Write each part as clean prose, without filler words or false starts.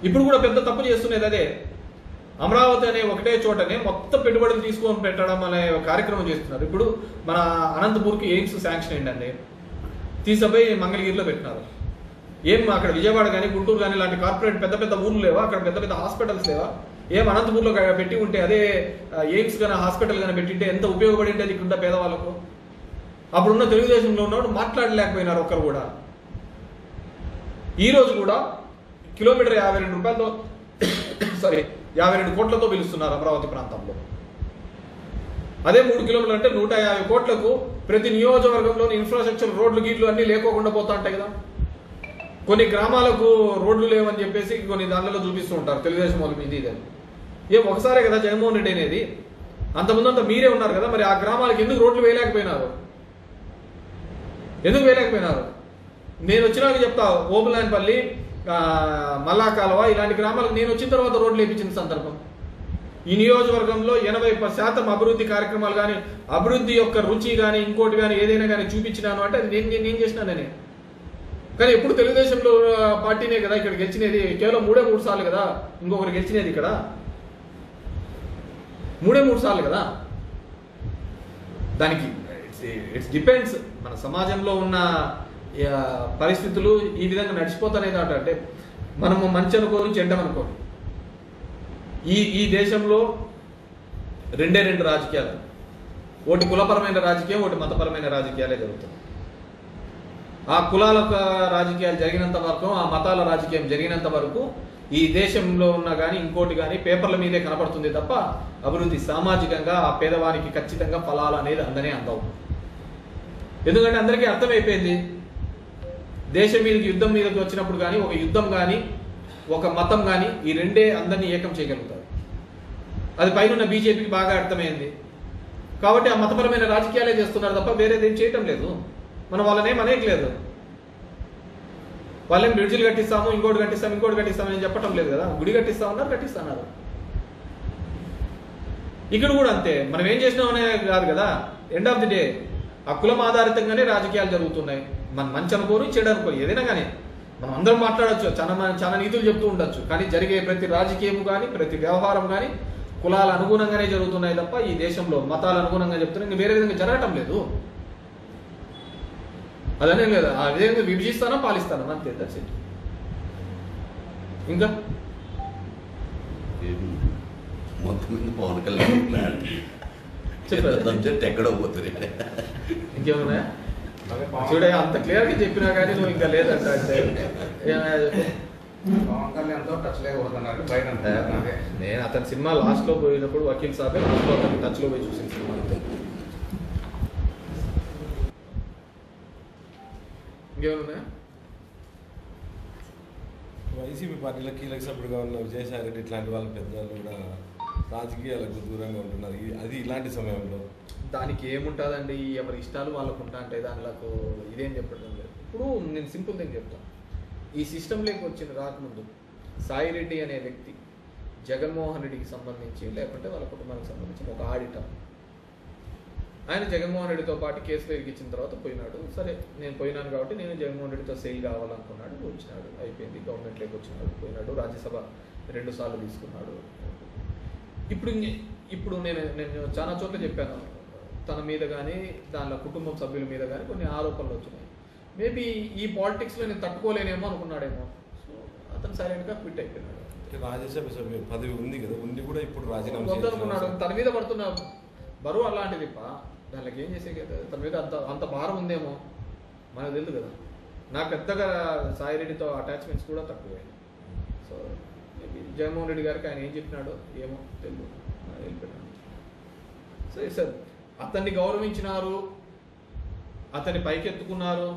ఇప్పుడు కూడా పెద్ద తప్పు చేస్తున్నది అదే. అమరావతి అనే ఒకటే చోటనే మొత్తం పెట్టుబడులు తీసుకొని పెట్టడం అనే కార్యక్రమం చేస్తున్నారు. ఇప్పుడు మన అనంతపూర్కి ఎయిమ్స్ శాంక్షన్ అయిందండి, తీసుకుపోయి మంగళగిరిలో పెట్టినారు. ఏం అక్కడ విజయవాడ కానీ గుంటూరు కానీ ఇలాంటి కార్పొరేట్ పెద్ద పెద్ద ఊర్లు లేవా? అక్కడ పెద్ద పెద్ద హాస్పిటల్స్ లేవా? ఏం అనంతపూర్లో పెట్టి ఉంటే అదే ఎయిమ్స్ కానీ హాస్పిటల్ కానీ పెట్టింటే ఎంత ఉపయోగపడి ఉండేది ఇక్కడ పేదవాళ్ళకు? అప్పుడున్న తెలుగుదేశంలో ఉన్నవాడు మాట్లాడలేకపోయినారు ఒక్కరు కూడా. ఈ రోజు కూడా కిలోమీటర్ 52 రూపాయలతో 52 కోట్లతో పిలుస్తున్నారు అమరావతి ప్రాంతంలో. అదే 3 కిలోమీటర్లు అంటే 150 కోట్లకు ప్రతి నియోజకవర్గంలోని ఇన్ఫ్రాస్ట్రక్చర్ రోడ్లు గీట్లు అన్ని లేకోకుండా పోతా ఉంటాయి కదా. కొన్ని గ్రామాలకు రోడ్లు లేవని చెప్పేసి కొన్ని దాంట్లో చూపిస్తూ ఉంటారు తెలుగుదేశం వాళ్ళు ఇది ఇదని. ఏం ఒకసారే కదా జగన్మోహన్ రెడ్డి అనేది? అంతకుముందంతా మీరే ఉన్నారు కదా, మరి ఆ గ్రామాలకు ఎందుకు రోడ్లు వేయలేకపోయినారు? ఎందుకు వేయలేకపోయినారు? నేను వచ్చినాక చెప్తా, ఓబులాన్పల్లి, మల్లా కాలువ ఇలాంటి గ్రామాలకు నేను వచ్చిన తర్వాత రోడ్లు వేయించిన సందర్భం. ఈ నియోజకవర్గంలో 80% అభివృద్ధి కార్యక్రమాలు కానీ అభివృద్ధి యొక్క రుచి కానీ ఇంకోటి కానీ ఏదైనా కానీ చూపించినాను అంటే అది నేను చేసినానని. కానీ ఎప్పుడు తెలుగుదేశంలో పార్టీనే కదా ఇక్కడ గెలిచినది, కేవలం 3 సార్లు కదా ఇంకొకరు గెలిచినది. ఇక్కడ 3 సార్లు కదా. దానికి ఇట్స్ డిపెండ్స్ మన సమాజంలో ఉన్న పరిస్థితులు ఈ విధంగా నడిచిపోతానేది అంటే మనము మంచి అనుకోని చెడ్డమనుకోని ఈ దేశంలో 2 రాజకీయాలు, ఒకటి కులపరమైన రాజకీయం, ఒకటి మతపరమైన రాజకీయాలే జరుగుతుంది. ఆ కులాల రాజకీయాలు జరిగినంత వరకు, ఆ మతాల రాజకీయం జరిగినంత వరకు ఈ దేశంలో ఉన్న కానీ ఇంకోటి కానీ పేపర్ల మీదే కనపడుతుంది తప్ప అభివృద్ధి సామాజికంగా ఆ పేదవానికి ఖచ్చితంగా ఫలాలు అనేది అందవు. ఎందుకంటే అందరికీ అర్థమైపోయింది, దేశం మీదకి యుద్ధం మీదకి వచ్చినప్పుడు కానీ ఒక యుద్ధం కానీ ఒక మతం కానీ ఈ రెండే అందరినీ ఏకం చేయగలుగుతారు. అది పైన బీజేపీకి బాగా అర్థమైంది కాబట్టి ఆ మతపరమైన రాజకీయాలే చేస్తున్నారు తప్ప వేరేదేం చేయటం లేదు. మనం వాళ్ళనేం అనేయట్లేదు. వాళ్ళేం బ్రిడ్జిలు కట్టిస్తాము, ఇంకోటి కట్టిస్తామని చెప్పటం లేదు కదా. గుడి కట్టిస్తున్నారు. ఇక్కడ కూడా అంతే. మనం ఏం చేసినామనే కాదు కదా, ఎండ్ ఆఫ్ ది డే ఆ కులం ఆధారితంగానే రాజకీయాలు జరుగుతున్నాయి. మనం మంచి అనుకోరు చెడు అనుకోరు ఏదైనా కానీ మనం అందరం మాట్లాడచ్చు, చాలా నీతులు చెప్తూ ఉండొచ్చు. కానీ జరిగే ప్రతి రాజకీయం కానీ ప్రతి వ్యవహారం కానీ కులాల అనుగుణంగానే జరుగుతున్నాయి తప్ప ఈ దేశంలో మతాల అనుగుణంగా చెప్తున్నా ఇంకా వేరే విధంగా జరగటం లేదు. అదనే లేదు. ఆ విధంగా విభజిస్తానో పాలిస్తానో అంతే. That's it. ఇంకా మొత్తం పవన్ కళ్యాణ్ చెప్పారు ఎక్కడో పోతుంది. ఇంకేమన్నా చూడే అంత క్లియర్ గా చెప్పినా కానీ నువ్వు ఇంకా లేదంట అంటే పవన్ కళ్యాణ్తో టచ్ లేకపోతున్నారు బయట. నేను అతని సినిమా లాస్ట్ లో పోయినప్పుడు వకీల్ సాబే లాస్ట్ లో అతని టచ్ లో పోయి చూసిన సినిమా అంతే. ఇంకేమన్నా వైసీపీ పార్టీలో కీలక సభ్యుడుగా ఉన్న విజయసాయి రెడ్డి ఇట్లాంటి వాళ్ళ పెద్దలు కూడా రాజకీయాలకు దూరంగా ఉంటున్నారు. అది ఇలాంటి సమయంలో దానికి ఏముంటుందండి, ఎవరి ఇష్టాలు వాళ్ళకు ఉంటా అంటే దానిలకు ఇదేం చెప్పడం లేదు. ఇప్పుడు నేను సింపుల్ థింగ్ చెప్తాను. ఈ సిస్టంలోకి వచ్చిన రాకముందు సాయిరెడ్డి అనే వ్యక్తి జగన్మోహన్ రెడ్డికి సంబంధించి లేకుంటే వాళ్ళ కుటుంబానికి సంబంధించిన ఒక ఆడిటర్. ఆయన జగన్మోహన్ రెడ్డితో పాటు కేసులో ఇరికిచ్చిన తర్వాత పోయినాడు. సరే నేను పోయినాను కాబట్టి నేను జగన్మోహన్ రెడ్డితో సెయిల్ కావాలనుకున్నాడు, వచ్చినాడు, అయిపోయింది. గవర్నమెంట్లోకి వచ్చినాడు, పోయినాడు, రాజ్యసభ 2 సార్లు తీసుకున్నాడు. ఇప్పుడు నేను చాలా చోట్ల చెప్పాను, తన మీద కానీ దానిలో కుటుంబం సభ్యుల మీద కానీ కొన్ని ఆరోపణలు వచ్చినాయి. మేబీ ఈ పాలిటిక్స్లో నేను తట్టుకోలేనేమో అనుకున్నాడేమో. సో అతను సైలెంట్గా క్విట్ అయిపోయినాడు. రాజ్యసభ సభ్యు పదవి ఉంది కదా, ఉంది కూడా ఇప్పుడు రాజీనామా వద్దనుకున్నాడు. తన మీద పడుతున్న బరువు అలాంటిది. దానికి ఏం చేసే కదా, తన మీద అంత భారం ఉందేమో మనకు తెలుసు కదా. నాకు పెద్దగా సాయిరెడ్డితో అటాచ్మెంట్స్ కూడా తక్కువే. సో మేబీ జగన్మోహన్ రెడ్డి గారికి ఆయన ఏం చెప్పినాడో ఏమో తెలియదు, వెళ్ళిపోయినాడు. సో సార్ అతన్ని గౌరవించినారు, అతన్ని పైకెత్తుకున్నారు,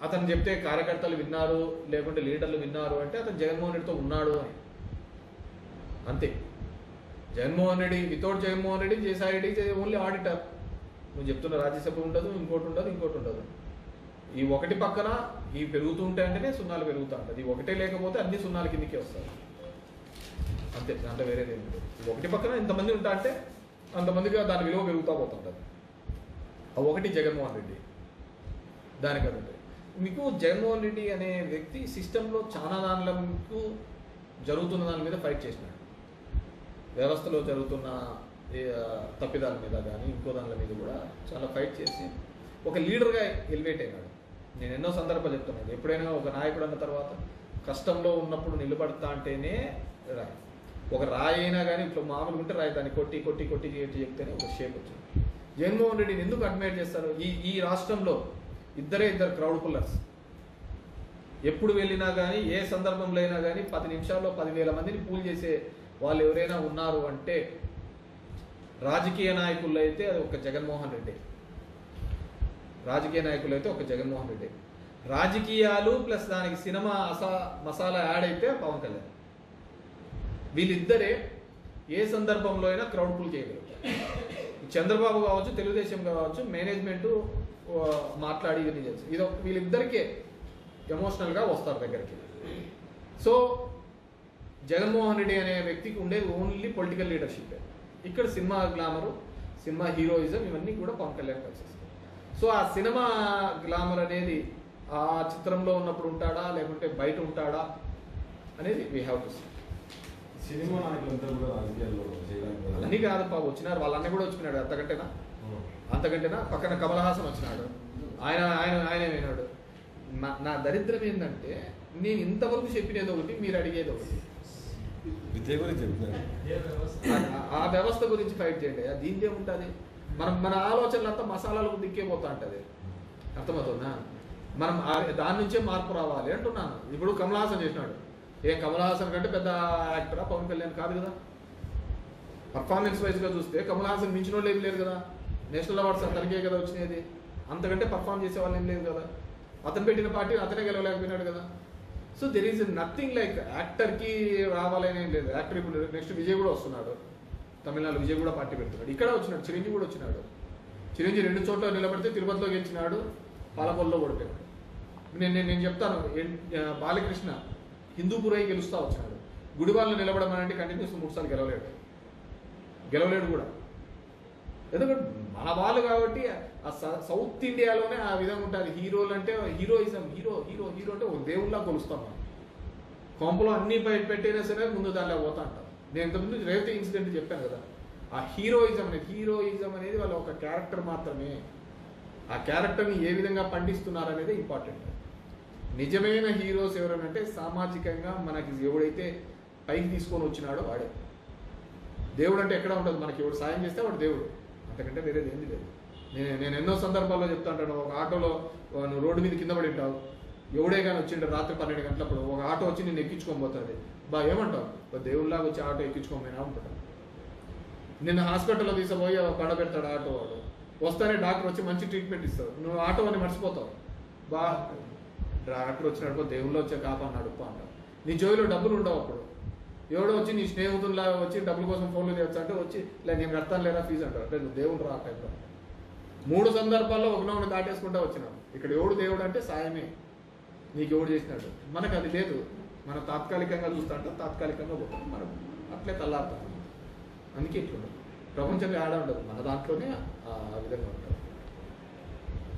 అతను చెప్తే కార్యకర్తలు విన్నారు, లేకుంటే లీడర్లు విన్నారు అంటే అతను జగన్మోహన్ రెడ్డితో ఉన్నాడు అని అంతే. Jaganmohan Reddy without Jaganmohan Reddy Jayasai Reddy only auditor. నువ్వు చెప్తున్న రాజ్యసభ ఉండదు, ఇంకోటి ఉండదు. ఈ ఒకటి పక్కన ఈ పెరుగుతూ ఉంటాయంటేనే సున్నాలు పెరుగుతూ ఉంటుంది. ఈ ఒకటే లేకపోతే అన్ని సున్నాలు కిందికి వస్తాయి అంతే. దాంట్లో వేరేది ఏమి లేదు. ఒకటి పక్కన ఇంతమంది ఉంటా అంటే అంతమందిగా దాని విలువ పెరుగుతూ పోతుంటుంది. ఆ ఒకటి జగన్మోహన్ రెడ్డి. దానికంటే మీకు జగన్మోహన్ రెడ్డి అనే వ్యక్తి సిస్టంలో చాలా దానిలకు జరుగుతున్న దాని మీద ఫైట్ చేసినాడు. వ్యవస్థలో జరుగుతున్న తప్పిదాల మీద కానీ ఇంకో దాని మీద కూడా చాలా ఫైట్ చేసి ఒక లీడర్గా ఎలివేట్ అయినాడు. నేను ఎన్నో సందర్భాలు చెప్తున్నాను, ఎప్పుడైనా ఒక నాయకుడు అన్న తర్వాత కష్టంలో ఉన్నప్పుడు నిలబడతా అంటేనే రాయి. ఒక రాయి అయినా కానీ ఇప్పుడు మామూలుగా ఉంటే రాయి దాన్ని కొట్టి కొట్టి కొట్టి చెప్తేనే ఒక షేప్ వచ్చింది. జగన్మోహన్ రెడ్డిని ఎందుకు అడ్మైర్ చేస్తారు? ఈ రాష్ట్రంలో ఇద్దరు క్రౌడ్ పుల్లర్స్. ఎప్పుడు వెళ్ళినా కానీ ఏ సందర్భంలో అయినా కానీ 10 నిమిషాల్లో 10,000 మందిని పూల్ చేసే వాళ్ళు ఎవరైనా ఉన్నారు అంటే రాజకీయ నాయకుల్లో అయితే అది ఒక జగన్మోహన్ రెడ్డి. రాజకీయ నాయకులు అయితే ఒక జగన్మోహన్ రెడ్డి. రాజకీయాలు ప్లస్ దానికి సినిమా మసాలా యాడ్ అయితే పవన్ కళ్యాణ్. వీళ్ళిద్దరే ఏ సందర్భంలో అయినా క్రౌడ్ పుల్ చేయగలుగుతారు. చంద్రబాబు కావచ్చు, తెలుగుదేశం కావచ్చు, మేనేజ్మెంట్ మాట్లాడి ఇవన్నీ చేసి వీళ్ళిద్దరికే ఎమోషనల్గా వస్తారు దగ్గరికి. సో జగన్మోహన్ రెడ్డి అనే వ్యక్తికి ఉండేది ఓన్లీ పొలిటికల్ లీడర్షిప్. ఇక్కడ సినిమా గ్లామరు, సినిమా హీరోయిజం ఇవన్నీ కూడా పవన్ కళ్యాణ్ కలిసేస్తాయి. సో ఆ సినిమా గ్లామర్ అనేది ఆ చిత్రంలో ఉన్నప్పుడు ఉంటాడా లేకుంటే బయట ఉంటాడా అనేది we have to see. Cinema నాయకులంతా కూడా రాజకీయాల్లో చేయడానికి అన్నీ కాదు పాప వచ్చినారు, వాళ్ళన్నీ కూడా వచ్చినాడు. అంతకంటేనా పక్కన కమల్ హాసన్ వచ్చినాడు, ఆయన విన్నాడు. నా దరిద్రం ఏంటంటే నేను ఇంతవరకు చెప్పినది ఒకటి, మీరు అడిగేది ఒకటి. విద్య గురించి చెప్తున్నాను, ఆ వ్యవస్థ గురించి ఫైట్ చేయండి. దీనికి ఏముంటుంది? మన ఆలోచనలు అంతా మసాలాలకు దిక్కే పోతా ఉంటుంది. అర్థమవుతుందా? మనం దాని నుంచే మార్పు రావాలి అంటున్నాను. ఇప్పుడు కమల్ హాసన్ చేసినాడు. కమల్ హాసన్ కంటే పెద్ద యాక్టరా పవన్ కళ్యాణ్? కాదు కదా. పర్ఫార్మెన్స్ వైజ్గా చూస్తే కమల్ హాసన్ మించిన వాళ్ళు ఏం లేరు కదా. నేషనల్ అవార్డ్స్ అతనికే కదా వచ్చినది. అంతకంటే పర్ఫార్మ్ చేసే వాళ్ళు ఏం లేదు కదా. అతను పెట్టిన పార్టీ అతనే గెలవలేకపోయినాడు కదా. So there is nothing like యాక్టర్కి రావాలని ఏం లేదు. యాక్టర్ ఇప్పుడు నెక్స్ట్ విజయ్ కూడా వస్తున్నాడు. తమిళనాడు విజయ్ కూడా పార్టీ పెడుతున్నాడు. ఇక్కడ వచ్చినాడు, చిరంజీవి కూడా వచ్చినాడు. చిరంజీవి 2 చోట్ల నిలబడితే తిరుపతిలో గెలిచినాడు, పాలకొల్లో ఓడిపోయాడు. నేను చెప్తాను, బాలకృష్ణ హిందూపురై గెలుస్తా వచ్చినాడు. గుడివాళ్ళలో నిలబడమనంటే కంటిన్యూస్ 3 సార్లు గెలవలేడు కూడా. ఎందుకంటే మన వాళ్ళు కాబట్టి ఆ సౌత్ ఇండియాలోనే ఆ విధంగా ఉంటుంది. హీరోలు అంటే హీరోయిజం, హీరో అంటే ఒక దేవుళ్ళ కొలుస్తాం మనం. కొంపలో అన్ని బయట పెట్టైనా సరే ముందు దానిలో పోతా అంటాం. నేను ఇంతకుముందు రేవతి ఇన్సిడెంట్ చెప్పాను కదా. ఆ హీరోయిజం అనేది వాళ్ళ ఒక క్యారెక్టర్ మాత్రమే. ఆ క్యారెక్టర్ని ఏ విధంగా పండిస్తున్నారు అనేది ఇంపార్టెంట్. నిజమైన హీరోస్ ఎవరనంటే సామాజికంగా మనకి ఎవడైతే పైకి తీసుకొని వచ్చినాడో వాడే. దేవుడు అంటే ఎక్కడ ఉంటుంది? మనకి ఎవడు సాయం చేస్తే వాడు దేవుడు, అంతకంటే వేరేది ఏంది లేదు. నేను ఎన్నో సందర్భాల్లో చెప్తా ఉంటాను. ఒక ఆటోలో నువ్వు రోడ్డు మీద కింద పడి ఉంటావు, ఎవడే కానీ వచ్చిండు రాత్రి 12 గంటలప్పుడు ఒక ఆటో వచ్చి నేను ఎక్కించుకొని పోతుంది. ఏమంటావు? దేవుళ్ళలాగా వచ్చి ఆటో ఎక్కించుకోమైనా ఉంటాడు. నిన్న హాస్పిటల్లో తీసుకుపోయి పడబెడతాడు ఆటో వాడు. వస్తానే డాక్టర్ వచ్చి మంచి ట్రీట్మెంట్ ఇస్తాడు, నువ్వు ఆటో అని మర్చిపోతావు. డాక్టర్ వచ్చినప్పుడు దేవుళ్ళు వచ్చే కాపాడు అంటావు. నీ జోబిలో డబ్బులు ఉండవు. అప్పుడు ఎవడో వచ్చి నీ స్నేహితుల్లాగా వచ్చి డబ్బుల కోసం ఫోన్లు చేయొచ్చు అంటే వచ్చి నేను కడతాను లేదా ఫీజు అంటారు. అంటే నువ్వు దేవుడు రా టైంలో. 3 సందర్భాల్లో ఒకనొకటి దాటేసుకుంటూ వచ్చినావు. ఇక్కడ ఎవడు దేవుడు అంటే సాయమే, నీకు ఎవడు చేసినాడు. మనకు అది లేదు. మనం తాత్కాలికంగా చూస్తా అంటే తాత్కాలికంగా పోతాం, మనం అట్లే తల్లారుతాం. అందుకే ఇట్లుండదు. ప్రపంచంలో ఆడ ఉండదు, మన దాంట్లోనే ఆ విధంగా ఉంటుంది.